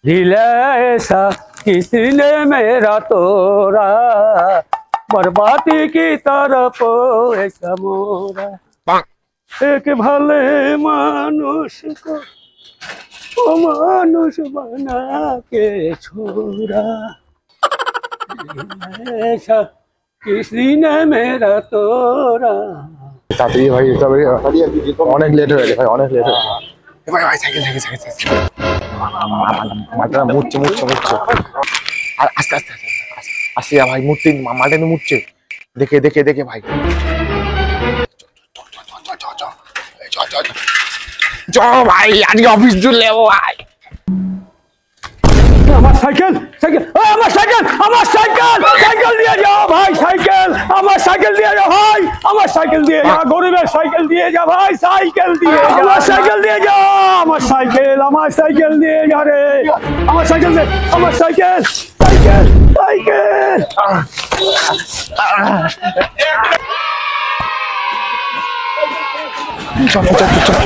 दिल ऐसा किसी ने मेरा तोड़ा, बर्बादी की तरफ ऐसा मोड़ा, एक भले मानुष को वो मानुष बना के छोड़ा, ऐसा किसी ने मेरा तोड़ा। তাড়াতাড়ি ভাই, অনেক লেট হয়ে গেছে ভাই, অনেক লেট হয়ে গেছে ভাই। ভাই সাইকেল সাইকেল সাইকেল মালটা মুচ্ছে মুচ্ছে মুচ্ছে, আর আস্তে আস্তে আস্তে আস্তে ভাই, মুড়তে মালটা কিন্তু মুচ্ছে, দেখে দেখে দেখে ভাই। চ ভাই, আজকে অফিস চলে যাবো ভাই। আমার সাইকেল সাইকেল আমার সাইকেল আমার সাইকেল সাইকেল দিয়ে যাও ভাই, সাইকেল আমার সাইকেল দিয়ে যাও ভাই, আমার সাইকেল দিয়ে যাও, গরিবের সাইকেল দিয়ে যা ভাই, সাইকেল দিয়ে যা, আমার সাইকেল দিয়ে যাও, আমার সাইকেল দিয়ে যা রে, আমার সাইকেল দে, আমার সাইকেল সাইকেল সাইকেল। চল চল চল।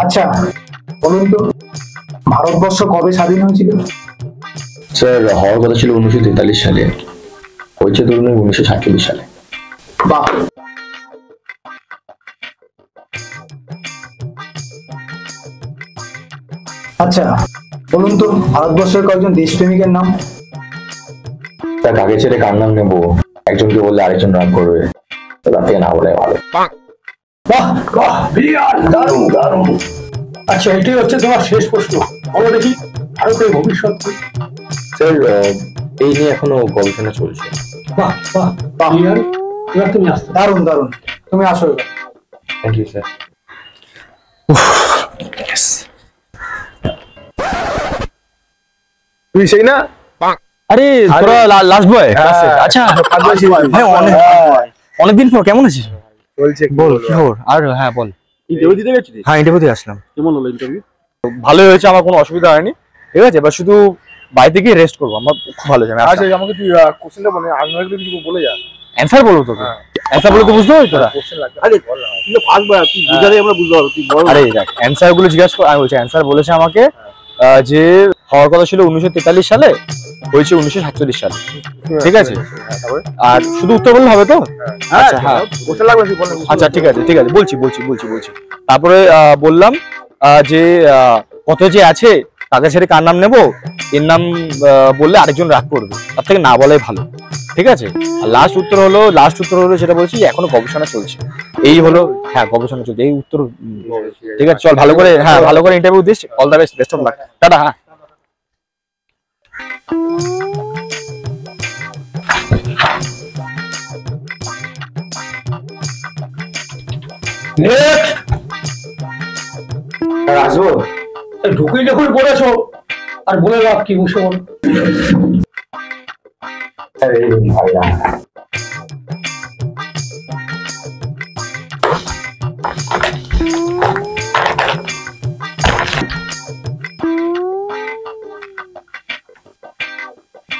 আচ্ছা বলুন তো, ভারতবর্ষ কবে স্বাধীন হয়েছিল? স্যার, হওয়ার কথা ছিল 1943 সালে, হয়েছে ধরুন 1947 সালে। বাহ। আচ্ছা বলুন তো, ভারতবর্ষের কয়েকজন দেশপ্রেমিকের নাম? তার কাকে ছেড়ে কার নাম নেবো, একজনকে বললে আরেকজন রাগ করবে, তার থেকে না বলে ভালো। বাহ বাহ, বিরাট দারুণ দারুণ। আচ্ছা এটাই হচ্ছে তোমার শেষ প্রশ্ন, বলো দেখি ভারতের ভবিষ্যৎ কি? স্যার, এই নিয়ে এখনো গবেষণা চলছে। বাহ বাহ বাহ, এবার তুমি আসতে। দারুণ দারুণ, তুমি আসো এবার। Thank you sir. তুই সেই না? আরে তোরা লাস্ট বয়। আচ্ছা ভাই, অনেকদিন পর, কেমন আছিস? বলছে বল কি খবর? আর হ্যাঁ বল। ইন্টারভিউ দিতে গেছিস? হ্যাঁ ইন্টারভিউ দিয়ে আসলাম। কেমন হলো ইন্টারভিউ? ভালোই হয়েছে, আমার কোনো অসুবিধা হয়নি, ঠিক আছে। এবার শুধু বাড়িতে গিয়ে রেস্ট করবো, আমার খুব ভালো হয়েছে। আচ্ছা আমাকে তুই কোশ্চেনটা বলে, আগে কিছু বলে যা। অ্যান্সার বলবো তোকে, অ্যান্সার বলে তো বুঝতে পারবি তোরা। কোশ্চেন লাগবে, আরে বল না, তুই ফার্স্ট বার, তুই বুঝালে আমরা বুঝতে পারবো, তুই বল। আরে দেখ, অ্যান্সার গুলো জিজ্ঞাসা কর। আমি বলছি অ্যান্সার বলেছে আমাকে যে হওয়ার কথা ছিল 1943 সালে, হয়েছে 1947 সালে, ঠিক আছে। আর শুধু উত্তর বললে হবে তো? আচ্ছা হ্যাঁ, কোশ্চেন লাগবে তুই বল। আচ্ছা ঠিক আছে ঠিক আছে, বলছি বলছি বলছি বলছি। তারপরে বললাম যে কত যে আছে তাদের ছেড়ে কার নাম নেবো, এর নাম বললে আরেকজন রাগ করবে, তার থেকে না বলাই ভালো, ঠিক আছে। আর লাস্ট উত্তর হলো যেটা বলছি, এখনো গবেষণা চলছে। এই হলো, হ্যাঁ গবেষণা চলছে, এই উত্তর। ঠিক আছে চল, ভালো করে, হ্যাঁ ভালো করে interview this. All the best, best of luck, tata. হ্যাঁ আসবো? ঢুকে যখন পড়েছো আর বলে লাভ কি, বসে বল।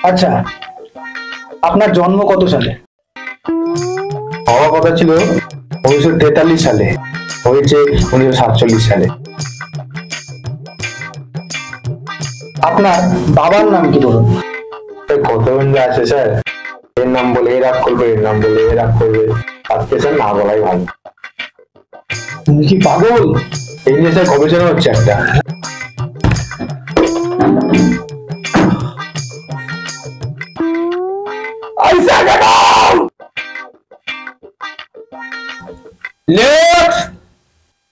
আচ্ছা আপনার জন্ম কত সালে? হওয়ার কথা ছিল 1943 সালে, হয়েছে 1947 সালে। আপনার বাবার নাম কি বলুন? কত যে আছে স্যার, এর নাম বলে এ রাগ করবে, এর নাম বলে এ রাগ করবে, তার স্যার না বলাই ভালো। তুমি কি পাগল? এই নিয়ে স্যার গবেষণা হচ্ছে একটা। লে